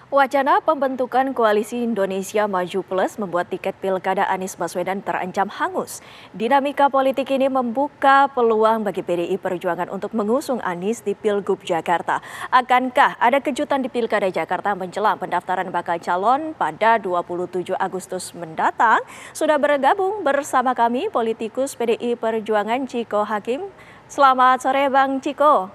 Wacana pembentukan Koalisi Indonesia Maju Plus membuat tiket pilkada Anies Baswedan terancam hangus. Dinamika politik ini membuka peluang bagi PDI Perjuangan untuk mengusung Anies di Pilgub Jakarta. Akankah ada kejutan di Pilkada Jakarta menjelang pendaftaran bakal calon pada 27 Agustus mendatang? Sudah bergabung bersama kami politikus PDI Perjuangan Chiko Hakim. Selamat sore Bang Chiko.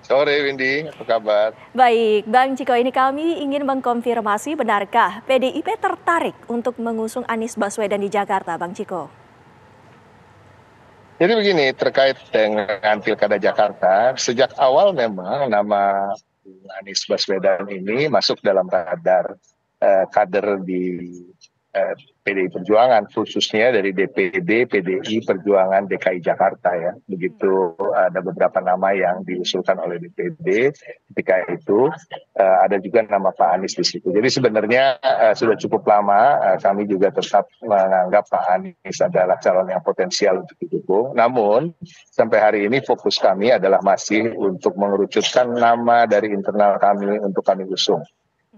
Sore Windy, apa kabar? Baik, Bang Chiko, ini kami ingin mengkonfirmasi benarkah PDIP tertarik untuk mengusung Anies Baswedan di Jakarta, Bang Chiko? Jadi begini, terkait dengan Pilkada Jakarta, sejak awal memang nama Anies Baswedan ini masuk dalam radar kader di PDI Perjuangan, khususnya dari DPD PDI Perjuangan DKI Jakarta ya. Begitu ada beberapa nama yang diusulkan oleh DPD ketika itu, ada juga nama Pak Anies di situ. Jadi sebenarnya sudah cukup lama kami juga tetap menganggap Pak Anies adalah calon yang potensial untuk didukung. Namun sampai hari ini fokus kami adalah masih untuk mengerucutkan nama dari internal kami untuk kami usung.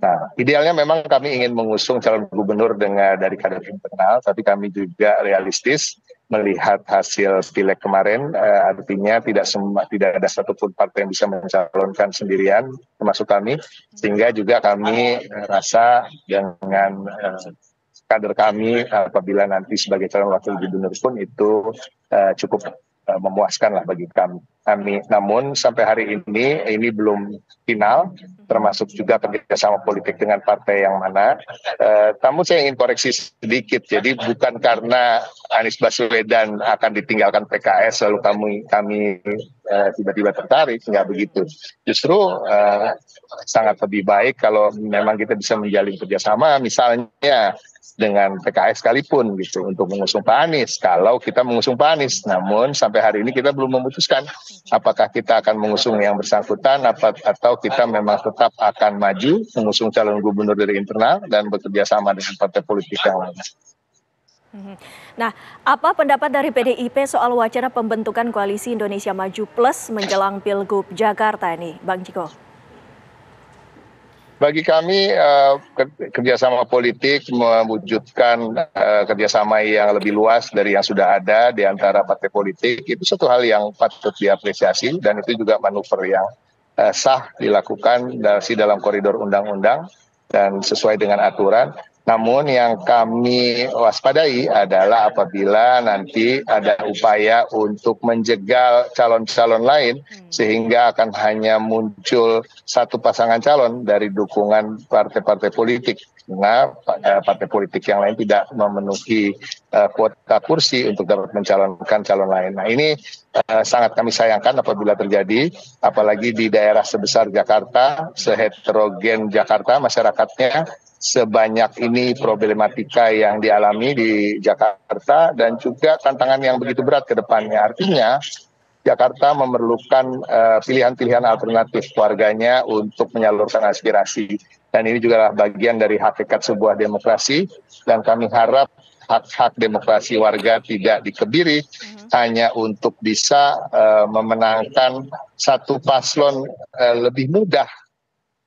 Nah, idealnya memang kami ingin mengusung calon gubernur dari kader internal, tapi kami juga realistis melihat hasil pileg kemarin, artinya tidak ada satupun partai yang bisa mencalonkan sendirian, termasuk kami, sehingga juga kami rasa dengan kader kami apabila nanti sebagai calon wakil gubernur pun itu cukup memuaskan lah bagi kami. Namun sampai hari ini belum final, termasuk juga kerjasama politik dengan partai yang mana. Namun saya ingin koreksi sedikit, jadi bukan karena Anies Baswedan akan ditinggalkan PKS lalu kami tiba-tiba tertarik, nggak begitu. Justru sangat lebih baik kalau memang kita bisa menjalin kerjasama, misalnya dengan PKS sekalipun gitu untuk mengusung Pak Anies. Kalau kita mengusung Pak Anies, namun sampai hari ini kita belum memutuskan apakah kita akan mengusung yang bersangkutan atau kita memang tetap akan maju mengusung calon gubernur dari internal dan bekerja sama dengan partai politik yang lain. Nah, apa pendapat dari PDIP soal wacana pembentukan Koalisi Indonesia Maju Plus menjelang Pilgub Jakarta ini, Bang Chiko? Bagi kami kerjasama politik mewujudkan kerjasama yang lebih luas dari yang sudah ada di antara partai politik itu satu hal yang patut diapresiasi dan itu juga manuver yang sah dilakukan dalam koridor undang-undang dan sesuai dengan aturan. Namun yang kami waspadai adalah apabila nanti ada upaya untuk menjegal calon-calon lain sehingga akan hanya muncul satu pasangan calon dari dukungan partai-partai politik. Karena partai politik yang lain tidak memenuhi kuota kursi untuk dapat mencalonkan calon lain. Nah ini sangat kami sayangkan apabila terjadi, apalagi di daerah sebesar Jakarta, seheterogen Jakarta masyarakatnya, sebanyak ini problematika yang dialami di Jakarta dan juga tantangan yang begitu berat ke depannya. Artinya Jakarta memerlukan pilihan-pilihan alternatif warganya untuk menyalurkan aspirasi. Dan ini juga bagian dari hakikat sebuah demokrasi dan kami harap hak-hak demokrasi warga tidak dikebiri hanya untuk bisa memenangkan satu paslon lebih mudah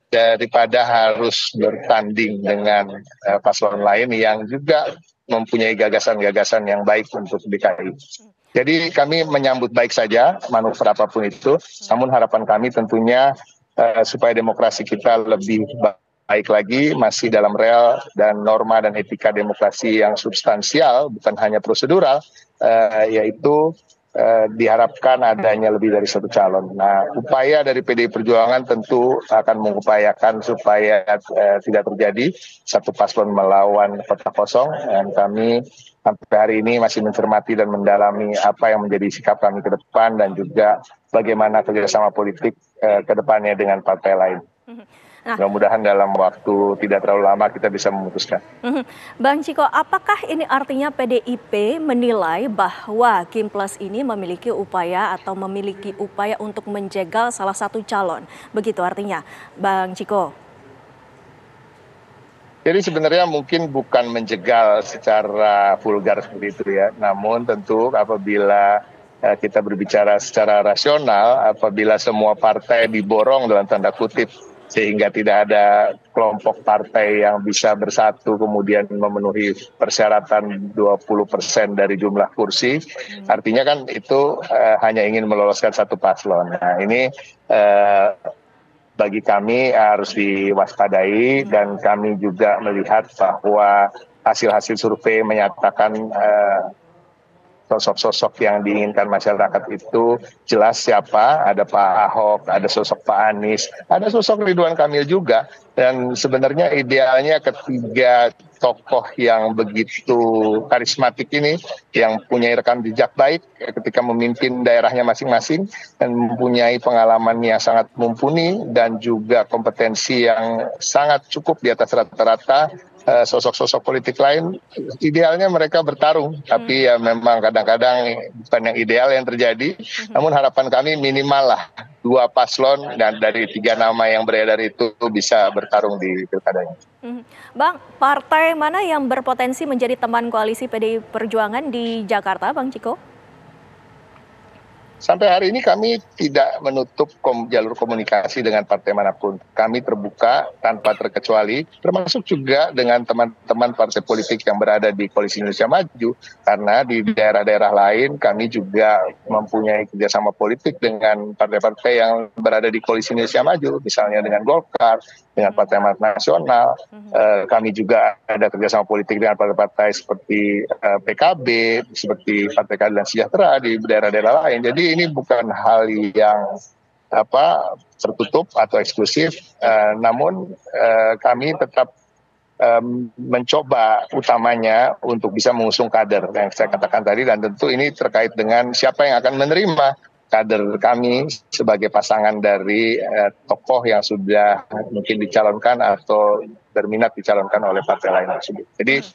daripada harus bertanding dengan paslon lain yang juga mempunyai gagasan-gagasan yang baik untuk DKI. Jadi kami menyambut baik saja manuver apapun itu, namun harapan kami tentunya supaya demokrasi kita lebih baik lagi, masih dalam real dan norma dan etika demokrasi yang substansial, bukan hanya prosedural, yaitu diharapkan adanya lebih dari satu calon. Nah, upaya dari PDI Perjuangan tentu akan mengupayakan supaya tidak terjadi satu paslon melawan kota kosong, dan kami sampai hari ini masih mencermati dan mendalami apa yang menjadi sikap kami ke depan dan juga bagaimana kerjasama politik ke depannya dengan partai lain. Nah, mudah-mudahan dalam waktu tidak terlalu lama kita bisa memutuskan. Bang Chiko, apakah ini artinya PDIP menilai bahwa Kim Plus ini memiliki upaya untuk menjegal salah satu calon? Begitu artinya, Bang Chiko? Jadi sebenarnya mungkin bukan menjegal secara vulgar seperti itu ya, namun tentu apabila kita berbicara secara rasional, apabila semua partai diborong dalam tanda kutip sehingga tidak ada kelompok partai yang bisa bersatu kemudian memenuhi persyaratan 20% dari jumlah kursi. Artinya kan itu hanya ingin meloloskan satu paslon. Nah ini bagi kami harus diwaspadai, dan kami juga melihat bahwa hasil-hasil survei menyatakan sosok-sosok yang diinginkan masyarakat itu jelas siapa. Ada Pak Ahok, ada sosok Pak Anies, ada sosok Ridwan Kamil juga. Dan sebenarnya idealnya ketiga tokoh yang begitu karismatik ini, yang punya rekam jejak baik ketika memimpin daerahnya masing-masing, dan mempunyai pengalaman yang sangat mumpuni dan juga kompetensi yang sangat cukup di atas rata-rata sosok-sosok politik lain, idealnya mereka bertarung. Tapi ya memang kadang-kadang bukan yang ideal yang terjadi. Namun harapan kami minimal lah 2 paslon dan dari 3 nama yang beredar itu bisa bertarung di pilkadanya. Bang, partai mana yang berpotensi menjadi teman koalisi PDI Perjuangan di Jakarta, Bang Ciko? Sampai hari ini kami tidak menutup jalur komunikasi dengan partai manapun. Kami terbuka tanpa terkecuali, termasuk juga dengan teman-teman partai politik yang berada di Koalisi Indonesia Maju. Karena di daerah-daerah lain kami juga mempunyai kerjasama politik dengan partai-partai yang berada di Koalisi Indonesia Maju. Misalnya dengan Golkar, dengan Partai Amanat Nasional. Kami juga ada kerjasama politik dengan partai-partai seperti PKB, seperti Partai Keadilan Sejahtera di daerah-daerah lain. Jadi ini bukan hal yang tertutup atau eksklusif, namun kami tetap mencoba utamanya untuk bisa mengusung kader yang saya katakan tadi, dan tentu ini terkait dengan siapa yang akan menerima kader kami sebagai pasangan dari tokoh yang sudah mungkin dicalonkan atau berminat dicalonkan oleh partai lain tersebut. Jadi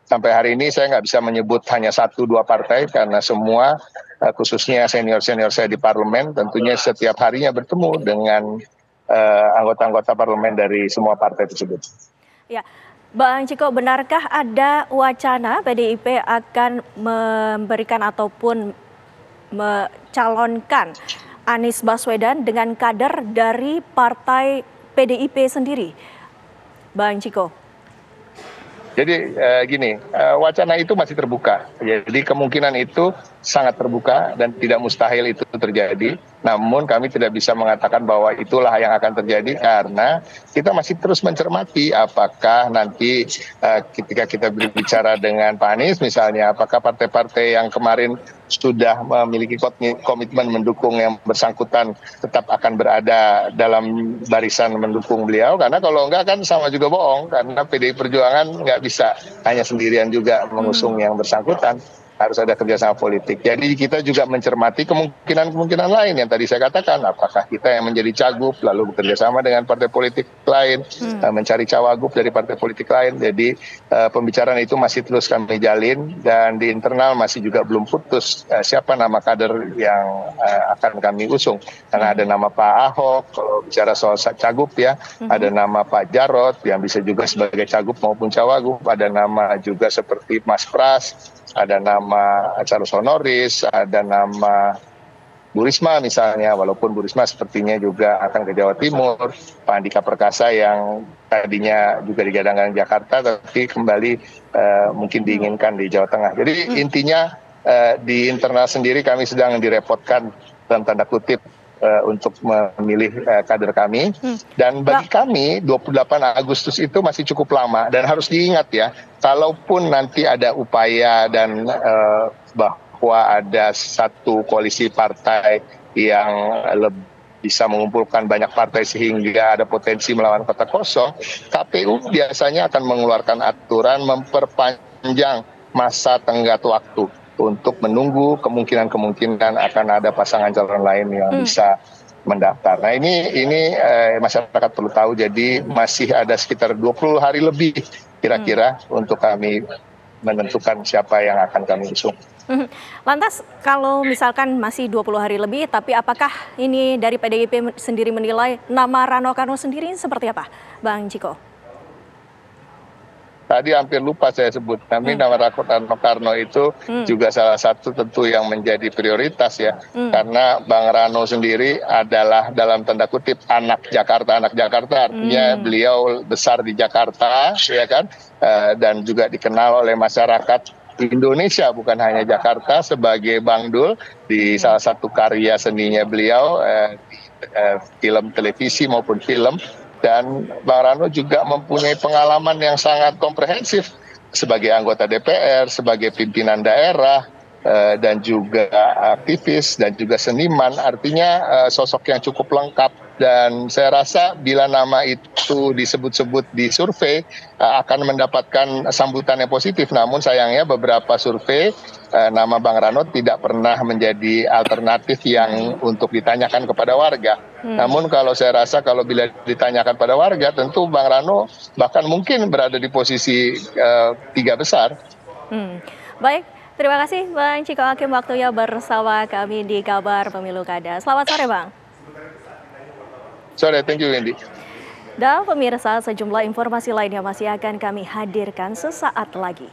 sampai hari ini saya nggak bisa menyebut hanya 1-2 partai, karena semua khususnya senior-senior saya di parlemen tentunya setiap harinya bertemu dengan anggota-anggota parlemen dari semua partai tersebut. Ya, Bang Ciko, benarkah ada wacana PDIP akan memberikan ataupun mencalonkan Anies Baswedan dengan kader dari partai PDIP sendiri, Bang Ciko? Jadi gini, wacana itu masih terbuka. Jadi kemungkinan itu sangat terbuka dan tidak mustahil itu terjadi. Namun kami tidak bisa mengatakan bahwa itulah yang akan terjadi, karena kita masih terus mencermati apakah nanti ketika kita berbicara dengan Pak Anies misalnya, apakah partai-partai yang kemarin sudah memiliki komitmen mendukung yang bersangkutan tetap akan berada dalam barisan mendukung beliau. Karena kalau enggak kan sama juga bohong, karena PDI Perjuangan nggak bisa hanya sendirian juga mengusung yang bersangkutan. Harus ada kerjasama politik. Jadi kita juga mencermati kemungkinan-kemungkinan lain yang tadi saya katakan. Apakah kita yang menjadi cagup lalu bekerjasama dengan partai politik lain, mencari cawagup dari partai politik lain. Jadi pembicaraan itu masih terus kami jalin, dan di internal masih juga belum putus siapa nama kader yang akan kami usung. Karena ada nama Pak Ahok, kalau bicara soal cagup ya, ada nama Pak Jarod yang bisa juga sebagai cagup maupun cawagup, ada nama juga seperti Mas Pras, ada nama Charles Honoris, ada nama Bu Risma misalnya, walaupun Bu Risma sepertinya juga akan ke Jawa Timur, Pak Andika Perkasa yang tadinya juga digadang-gadang Jakarta, tapi kembali mungkin diinginkan di Jawa Tengah. Jadi intinya di internal sendiri kami sedang direpotkan dalam tanda kutip untuk memilih kader kami. Dan bagi kami 28 Agustus itu masih cukup lama, dan harus diingat ya, kalaupun nanti ada upaya dan bahwa ada satu koalisi partai yang bisa mengumpulkan banyak partai sehingga ada potensi melawan kota kosong, KPU biasanya akan mengeluarkan aturan memperpanjang masa tenggat waktu untuk menunggu kemungkinan akan ada pasangan calon lain yang bisa mendaftar. Nah ini masyarakat perlu tahu, jadi masih ada sekitar 20 hari lebih kira-kira untuk kami menentukan siapa yang akan kami usung. Lantas kalau misalkan masih 20 hari lebih, tapi apakah ini dari PDIP sendiri menilai nama Rano Karno sendiri seperti apa, Bang Ciko? tadi hampir lupa saya sebut. Nama Rano Karno itu juga salah satu tentu yang menjadi prioritas ya. Karena Bang Rano sendiri adalah dalam tanda kutip anak Jakarta. Artinya beliau besar di Jakarta, ya kan, dan juga dikenal oleh masyarakat Indonesia, bukan hanya Jakarta, sebagai Bang Dul di salah satu karya seninya beliau, di film televisi maupun film. Dan Bang Rano juga mempunyai pengalaman yang sangat komprehensif sebagai anggota DPR, sebagai pimpinan daerah, dan juga aktivis dan juga seniman. Artinya sosok yang cukup lengkap, dan saya rasa bila nama itu disebut-sebut di survei akan mendapatkan sambutan yang positif. Namun sayangnya beberapa survei nama Bang Rano tidak pernah menjadi alternatif yang untuk ditanyakan kepada warga. Namun kalau saya rasa kalau bila ditanyakan pada warga, tentu Bang Rano bahkan mungkin berada di posisi 3 besar. Baik, terima kasih Bang Ciko Hakim waktunya bersama kami di Kabar Pemilu Kada. Selamat sore Bang. Sore, thank you Wendy. Dan pemirsa, sejumlah informasi lainnya masih akan kami hadirkan sesaat lagi.